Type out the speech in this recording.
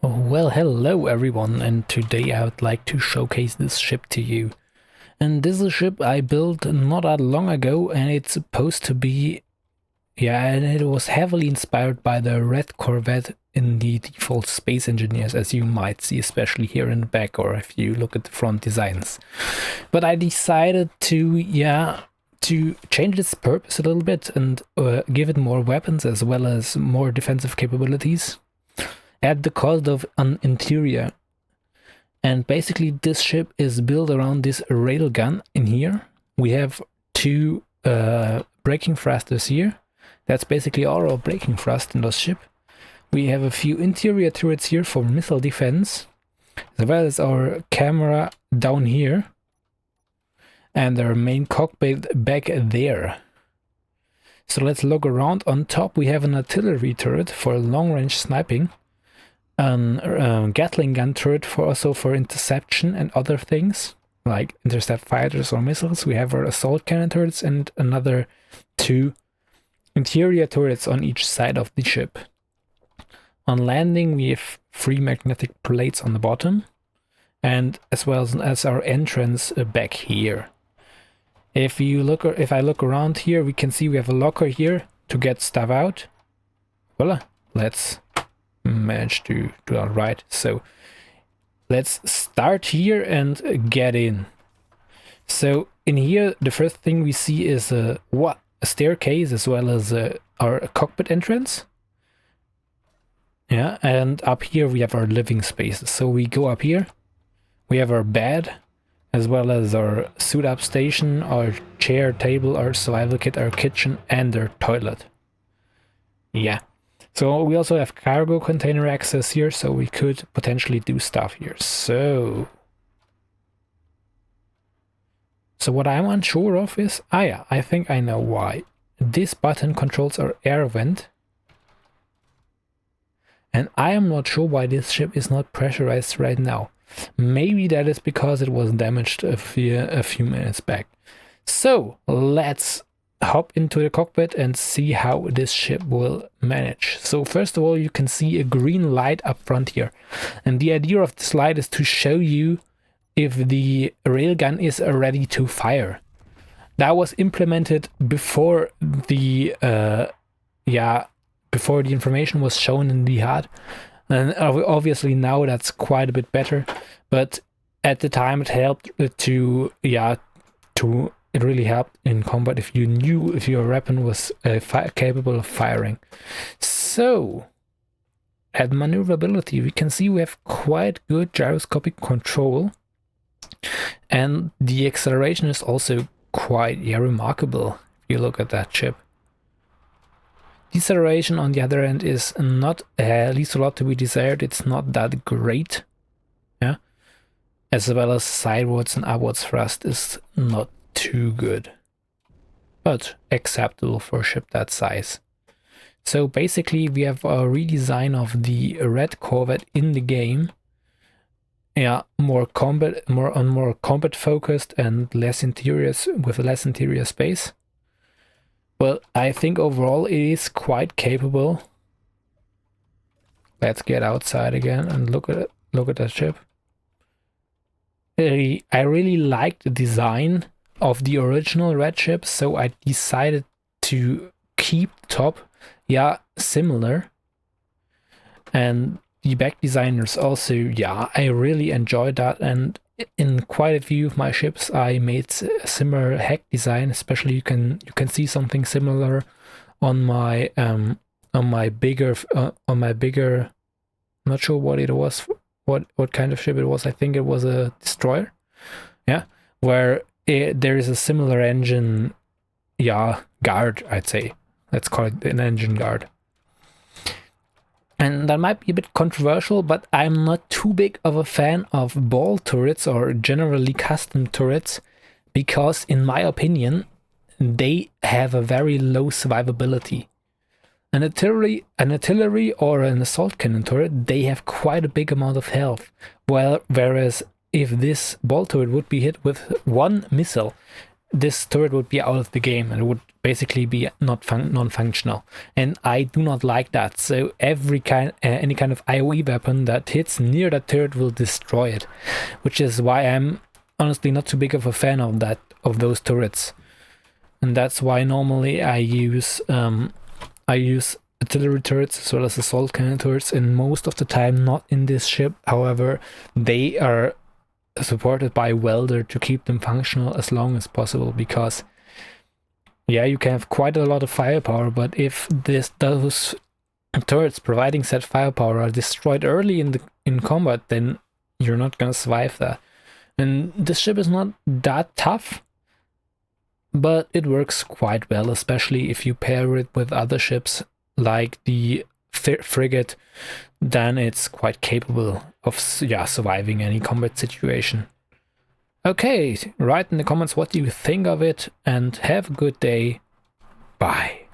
Well, hello everyone, and today I would like to showcase this ship to you. And this is a ship I built not that long ago, and it's supposed to be, and it was heavily inspired by the red Corvette in the default Space Engineers, as you might see, especially here in the back, or if you look at the front designs. But I decided to change its purpose a little bit and give it more weapons as well as more defensive capabilities at the cost of an interior. And basically this ship is built around this railgun in here. We have two braking thrusters here. That's basically all our braking thrust in this ship. We have a few interior turrets here for missile defense, as well as our camera down here, and our main cockpit back there. So let's look around. On top we have an artillery turret for long-range sniping, a Gatling gun turret for interception and other things like intercept fighters or missiles. We have our assault cannon turrets and another two interior turrets on each side of the ship. On landing we have 3 magnetic plates on the bottom, and as well as our entrance back here. If I look around here, we can see we have a locker here to get stuff out. Voila, let's manage to do that right. So let's start here and get in. So in here, the first thing we see is a staircase as well as our cockpit entrance. Yeah, and up here we have our living spaces. So we go up here, we have our bed, as well as our suit up station, our chair, table, our survival kit, our kitchen, and our toilet. Yeah. So we also have cargo container access here, so we could potentially do stuff here. So what I'm unsure of is, I think I know why. This button controls our air vent. And I am not sure why this ship is not pressurized right now. Maybe that is because it was damaged a few minutes back. So let's hop into the cockpit and see how this ship will manage. So first of all, you can see a green light up front here. And the idea of this light is to show you if the railgun is ready to fire. That was implemented before the before the information was shown in the HUD. And obviously now that's quite a bit better, but at the time it helped it really helped in combat if you knew if your weapon was capable of firing. So at maneuverability, we can see we have quite good gyroscopic control, and the acceleration is also quite remarkable if you look at that ship. Deceleration on the other end is not, leaves a lot to be desired. It's not that great, yeah, as well as sidewards and upwards thrust is not too good, but acceptable for a ship that size. So basically we have a redesign of the red Corvette in the game. Yeah, more combat focused and less interiors, with less interior space. Well, I think overall it is quite capable. Let's get outside again and look at it. Look at that ship. I really like the design of the original red ship, so I decided to keep the top, similar. And the back designers also, I really enjoyed that, and in quite a few of my ships I made a similar heck design. Especially you can see something similar on my bigger not sure what it was, what kind of ship it was. I think it was a destroyer, where there is a similar engine guard, I'd say. Let's call it an engine guard. And that might be a bit controversial, but I'm not too big of a fan of ball turrets or generally custom turrets, because in my opinion they have a very low survivability. An artillery or an assault cannon turret, they have quite a big amount of health, whereas if this ball turret would be hit with one missile, this turret would be out of the game and it would basically be non-functional, and I do not like that. So any kind of AoE weapon that hits near that turret will destroy it, which is why I'm honestly not too big of a fan of those turrets. And that's why normally I use artillery turrets as well as assault cannon turrets, and most of the time not in this ship. However, they are supported by welder to keep them functional as long as possible, because yeah, you can have quite a lot of firepower, but if those turrets providing said firepower are destroyed early in combat, then you're not gonna survive that. And this ship is not that tough, but it works quite well, especially if you pair it with other ships like the frigate. Then it's quite capable of surviving any combat situation. Okay, write in the comments what you think of it, and have a good day. Bye.